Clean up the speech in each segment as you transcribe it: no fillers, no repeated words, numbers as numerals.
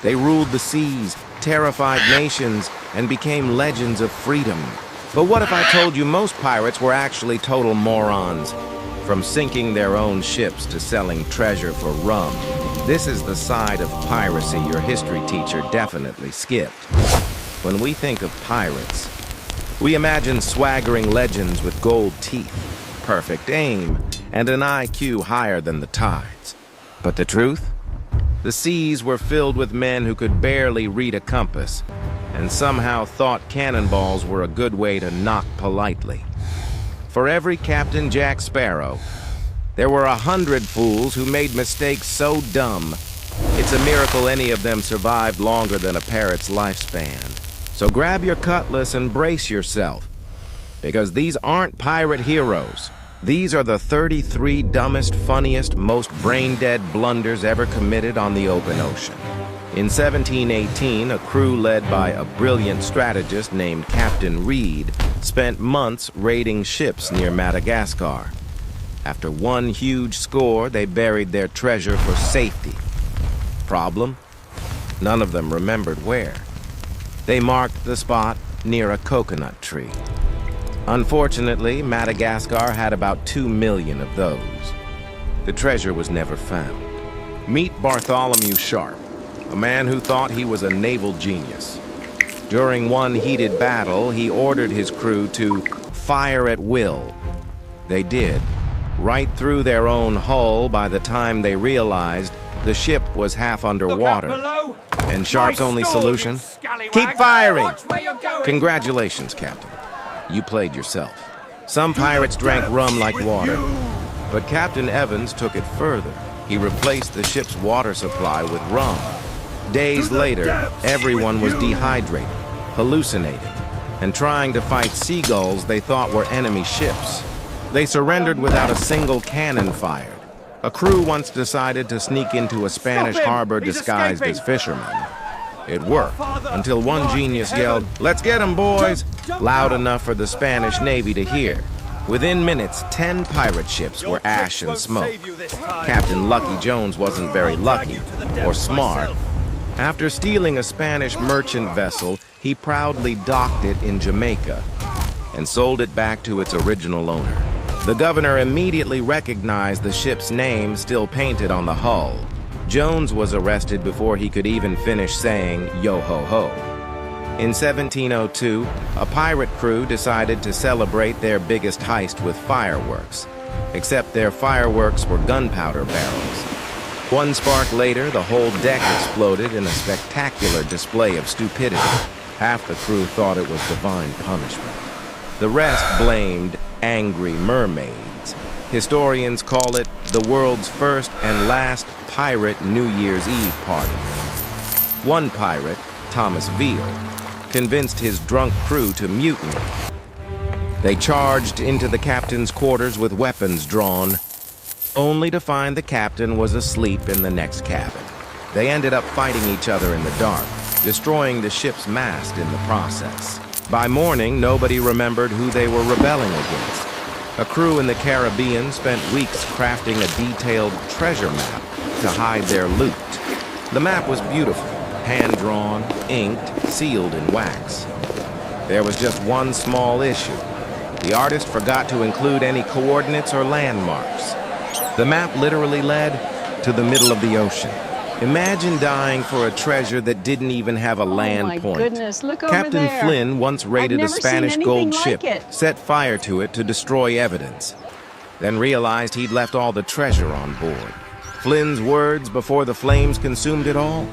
They ruled the seas, terrified nations, and became legends of freedom. But what if I told you most pirates were actually total morons? From sinking their own ships to selling treasure for rum. This is the side of piracy your history teacher definitely skipped. When we think of pirates, we imagine swaggering legends with gold teeth, perfect aim, and an IQ higher than the tides. But the truth? The seas were filled with men who could barely read a compass, and somehow thought cannonballs were a good way to knock politely. For every Captain Jack Sparrow, there were 100 fools who made mistakes so dumb, it's a miracle any of them survived longer than a parrot's lifespan. So grab your cutlass and brace yourself, because these aren't pirate heroes. These are the 33 dumbest, funniest, most brain-dead blunders ever committed on the open ocean. In 1718, a crew led by a brilliant strategist named Captain Reed spent months raiding ships near Madagascar. After one huge score, they buried their treasure for safety. Problem? None of them remembered where. They marked the spot near a coconut tree. Unfortunately, Madagascar had about 2 million of those. The treasure was never found. Meet Bartholomew Sharp, a man who thought he was a naval genius. During one heated battle, he ordered his crew to fire at will. They did, right through their own hull by the time they realized the ship was half underwater. And Sharp's only solution? Keep firing! Congratulations, Captain. You played yourself. Some pirates drank rum like water, but Captain Evans took it further. He replaced the ship's water supply with rum. Days later, everyone was dehydrated, hallucinating, and trying to fight seagulls they thought were enemy ships. They surrendered without a single cannon fired. A crew once decided to sneak into a Spanish harbor disguised as fishermen. It worked, until one genius yelled, "Let's get 'em, boys!" loud enough for the Spanish Navy to hear. Within minutes, 10 pirate ships were ash and smoke. Captain Lucky Jones wasn't very lucky, or smart. After stealing a Spanish merchant vessel, he proudly docked it in Jamaica and sold it back to its original owner. The governor immediately recognized the ship's name still painted on the hull. Jones was arrested before he could even finish saying yo-ho-ho. In 1702, a pirate crew decided to celebrate their biggest heist with fireworks, except their fireworks were gunpowder barrels. One spark later, the whole deck exploded in a spectacular display of stupidity. Half the crew thought it was divine punishment. The rest blamed angry mermaids. Historians call it the world's first and last pirate New Year's Eve party. One pirate, Thomas Veal, convinced his drunk crew to mutiny. They charged into the captain's quarters with weapons drawn, only to find the captain was asleep in the next cabin. They ended up fighting each other in the dark, destroying the ship's mast in the process. By morning, nobody remembered who they were rebelling against. A crew in the Caribbean spent weeks crafting a detailed treasure map to hide their loot. The map was beautiful, hand-drawn, inked, sealed in wax. There was just one small issue. The artist forgot to include any coordinates or landmarks. The map literally led to the middle of the ocean. Imagine dying for a treasure that didn't even have a land point. Goodness, look over Captain there. Flynn once raided a I've never Spanish seen gold anything ship, like it. set fire to it to destroy evidence, then realized he'd left all the treasure on board. Flynn's words before the flames consumed it all?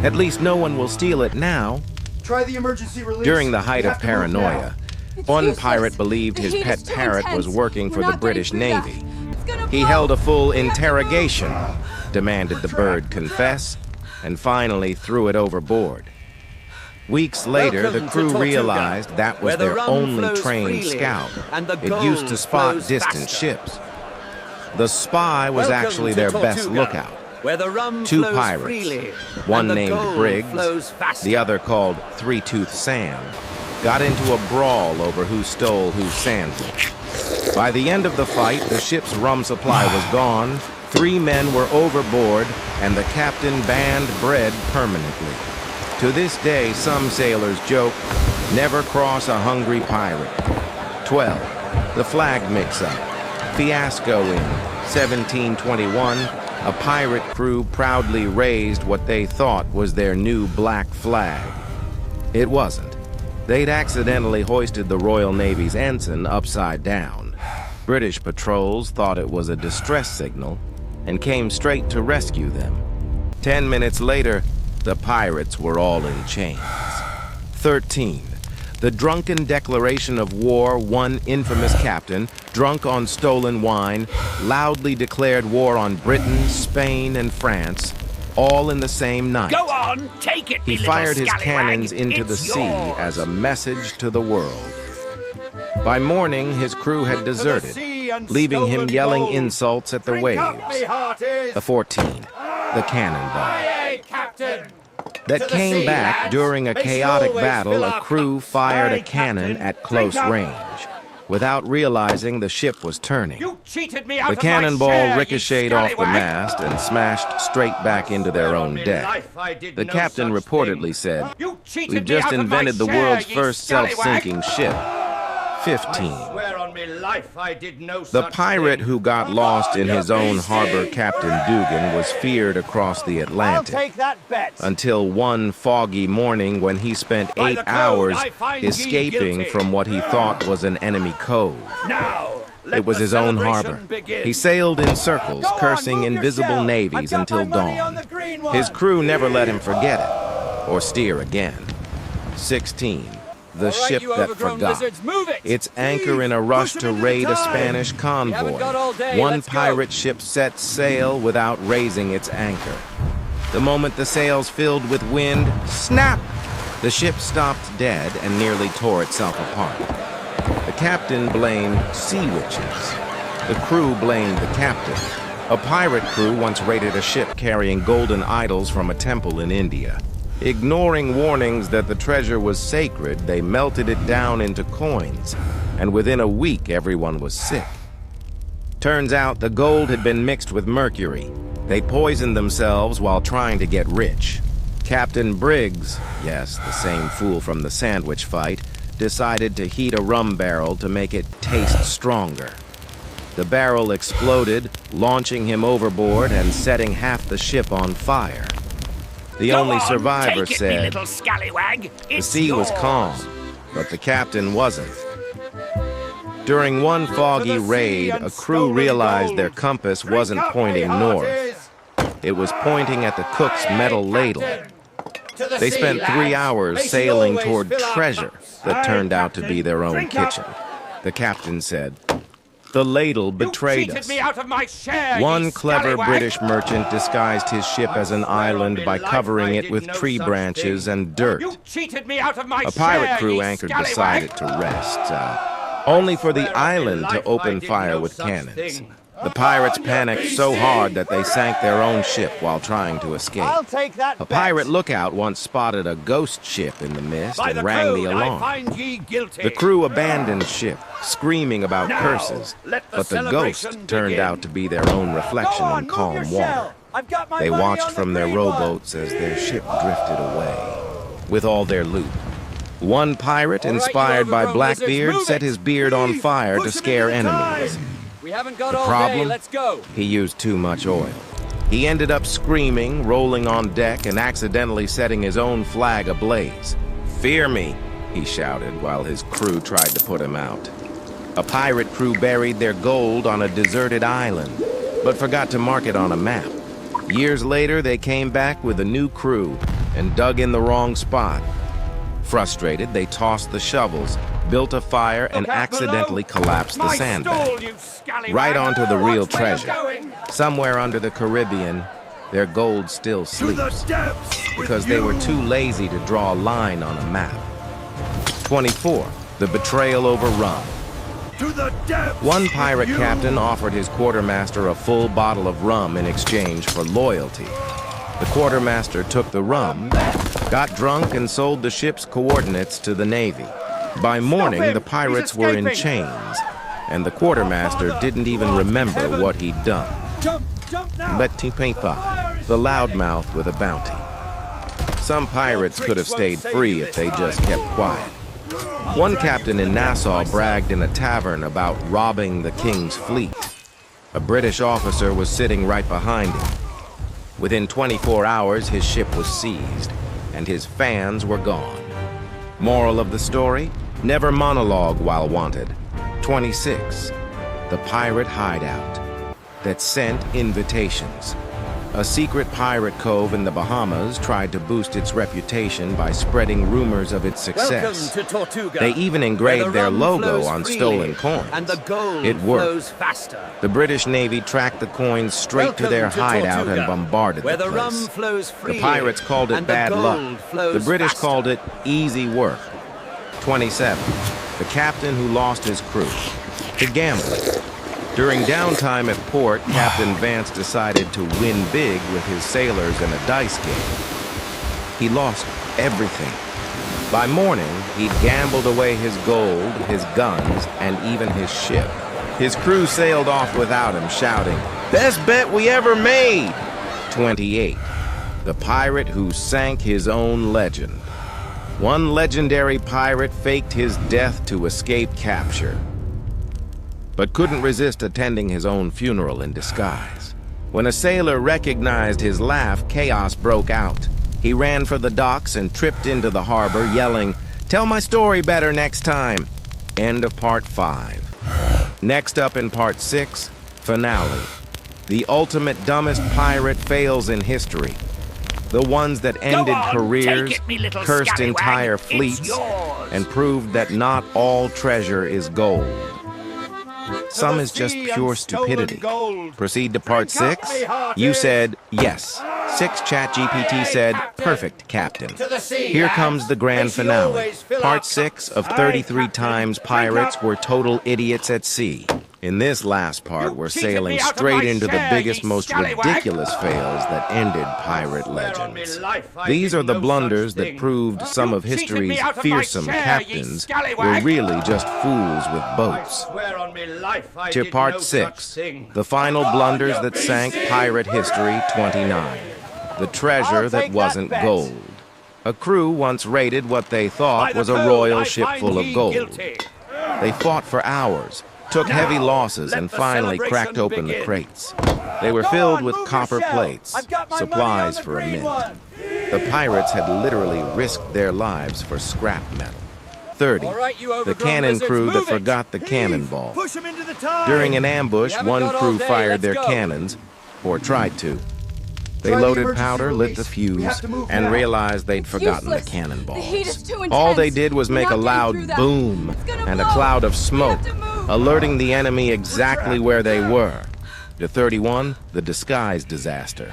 At least no one will steal it now. Try the emergency release. During the height You of have to move now. paranoia, one useless. pirate believed The his heat pet is too parrot was intense. working for We're the not British getting through Navy. that. It's gonna He blow. held a full We have to move. interrogation, demanded the bird confess, and finally threw it overboard. Weeks later, the Welcome to crew Tortuga, realized that was where the their rum only flows trained freely scout. and the It used to gold spot flows distant faster. ships. The spy was Welcome actually to their best Tortuga, lookout. where the rum Two flows pirates, freely, one and the named gold Briggs, flows faster. the other called Three-Tooth Sam, got into a brawl over who stole whose sandwich. By the end of the fight, the ship's rum supply was gone, 3 men were overboard, and the captain banned bread permanently. To this day, some sailors joke, never cross a hungry pirate. 12. The flag mix-up. Fiasco in 1721, a pirate crew proudly raised what they thought was their new black flag. It wasn't. They'd accidentally hoisted the Royal Navy's ensign upside down. British patrols thought it was a distress signal and came straight to rescue them. 10 minutes later, the pirates were all in chains. 13. The drunken declaration of war, one infamous captain, drunk on stolen wine, loudly declared war on Britain, Spain, and France, all in the same night. Go on, take it, He fired his cannons into the sea as a message to the world. By morning, his crew had deserted, leaving him yelling insults at the waves. The 14. The cannonball. That came back during a chaotic battle. A crew fired a cannon at close range, without realizing the ship was turning. The cannonball ricocheted off the mast and smashed straight back into their own deck. The captain reportedly said, "We've just invented the world's first self-sinking ship." 15. The pirate who got lost in his own harbor, Captain Dugan, was feared across the Atlantic until one foggy morning when he spent 8 hours escaping from what he thought was an enemy cove. It was his own harbor. He sailed in circles, cursing invisible navies until dawn. His crew never let him forget it or steer again. 16. The ship that forgot. Its anchor in a rush to raid a Spanish convoy. One pirate ship set sail without raising its anchor. The moment the sails filled with wind, snap! The ship stopped dead and nearly tore itself apart. The captain blamed sea witches. The crew blamed the captain. A pirate crew once raided a ship carrying golden idols from a temple in India. Ignoring warnings that the treasure was sacred, they melted it down into coins, and within a week everyone was sick. Turns out the gold had been mixed with mercury. They poisoned themselves while trying to get rich. Captain Briggs, yes, the same fool from the sandwich fight, decided to heat a rum barrel to make it taste stronger. The barrel exploded, launching him overboard and setting half the ship on fire. The only survivor said, "The sea was calm, but the captain wasn't." During one foggy raid, a crew realized their compass wasn't pointing north. It was pointing at the cook's metal ladle. They spent 3 hours sailing toward treasure that turned out to be their own kitchen. The captain said, "The ladle betrayed us." One clever British merchant disguised his ship as an island by covering it with tree branches and dirt. A pirate crew anchored beside it to rest, only for the island to open fire with cannons. The pirates panicked so hard that they sank their own ship while trying to escape. A pirate lookout once spotted a ghost ship in the mist and rang the alarm. The crew abandoned ship, screaming about curses, but the ghost turned out to be their own reflection in calm water. They watched from their rowboats as their ship drifted away, with all their loot. One pirate, inspired by Blackbeard, set his beard on fire to scare enemies. The problem? He used too much oil. He ended up screaming, rolling on deck, and accidentally setting his own flag ablaze. "Fear me," he shouted while his crew tried to put him out. A pirate crew buried their gold on a deserted island, but forgot to mark it on a map. Years later, they came back with a new crew and dug in the wrong spot. Frustrated, they tossed the shovels, built a fire, and accidentally collapsed the sandbag. Right onto the real treasure. Somewhere under the Caribbean, their gold still sleeps, because they were too lazy to draw a line on a map. 24. The betrayal over rum. One pirate captain offered his quartermaster a full bottle of rum in exchange for loyalty. The quartermaster took the rum, got drunk, and sold the ship's coordinates to the Navy. By morning, the pirates were in chains, and the quartermaster didn't even remember what he'd done. but Tipepa, the loudmouth with a bounty. Some pirates could have stayed free if they just kept quiet. One captain in Nassau bragged in a tavern about robbing the king's fleet. A British officer was sitting right behind him. Within 24 hours, his ship was seized, and his fans were gone. Moral of the story? Never monologue while wanted. 26. The pirate hideout that sent invitations. A secret pirate cove in the Bahamas tried to boost its reputation by spreading rumors of its success. Welcome to Tortuga. They even engraved their rum logo flows on freely, stolen coins. and the gold It worked. flows faster. The British Navy tracked the coins straight to their hideout and bombarded where the the place. rum flows freely, The pirates called it and the bad gold luck. flows The British faster. called it easy work. 27. The captain who lost his crew to gambling. During downtime at port, Captain Vance decided to win big with his sailors in a dice game. He lost everything. By morning, he'd gambled away his gold, his guns, and even his ship. His crew sailed off without him, shouting, "Best bet we ever made!" 28. The pirate who sank his own legend. One legendary pirate faked his death to escape capture, but couldn't resist attending his own funeral in disguise. When a sailor recognized his laugh, chaos broke out. He ran for the docks and tripped into the harbor, yelling, "Tell my story better next time." End of part 5. Next up in part 6, finale. The ultimate dumbest pirate fails in history. The ones that ended careers, cursed entire fleets, and proved that not all treasure is gold. Some is just pure stupidity. Proceed to part 6? You said yes. 6 ChatGPT said, "Perfect, Captain." Here comes the grand finale. Part 6 of 33 times pirates were total idiots at sea. In this last part, we're sailing straight into the biggest, most ridiculous fails that ended pirate legends. These are the blunders that proved some of history's fearsome captains were really just fools with boats. To part 6, the final blunders that sank pirate history 29. The treasure that wasn't gold. A crew once raided what they thought was a royal ship full of gold. They fought for hours, took heavy losses, and finally cracked open the crates. They were filled with copper plates, supplies for a mint. The pirates had literally risked their lives for scrap metal. 30. The cannon crew that forgot the cannonball. During an ambush, one crew fired their cannons, or tried to. They loaded powder, lit the fuse, and realized they'd forgotten the cannonballs. All they did was make a loud boom and a cloud of smoke, alerting the enemy exactly where they were. To 31, the disguise disaster.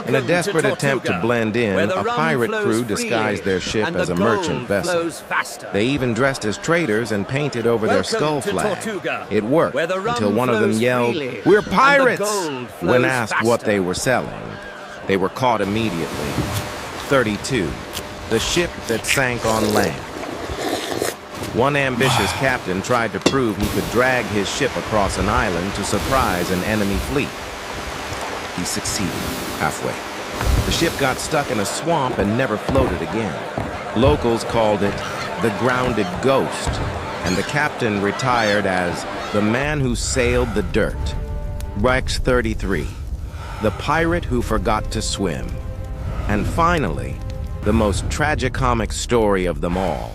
In a desperate attempt to blend in, a pirate crew disguised their ship as a merchant vessel. They even dressed as traders and painted over their skull flag. It worked until one of them yelled, "We're pirates!" when asked what they were selling. They were caught immediately. 32. The ship that sank on land. One ambitious captain tried to prove he could drag his ship across an island to surprise an enemy fleet. He succeeded halfway. The ship got stuck in a swamp and never floated again. Locals called it the Grounded Ghost, and the captain retired as the man who sailed the dirt. Rex 33, the pirate who forgot to swim. And finally, the most tragicomic story of them all.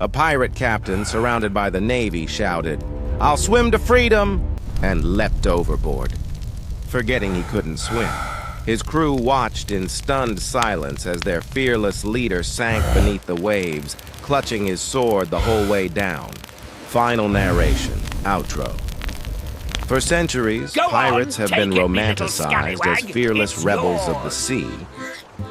A pirate captain surrounded by the Navy shouted, "I'll swim to freedom," and leapt overboard. Forgetting he couldn't swim, his crew watched in stunned silence as their fearless leader sank beneath the waves, clutching his sword the whole way down. Final narration, outro. For centuries, pirates have been romanticized as fearless rebels of the sea.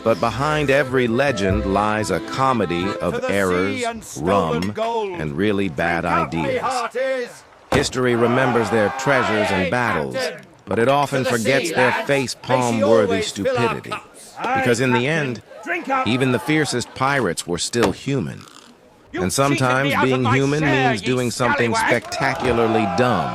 But behind every legend lies a comedy of errors, rum, and really bad ideas. History remembers their treasures and battles, but it often forgets their face-palm-worthy stupidity. Because in the end, even the fiercest pirates were still human. And sometimes being human means doing something spectacularly dumb.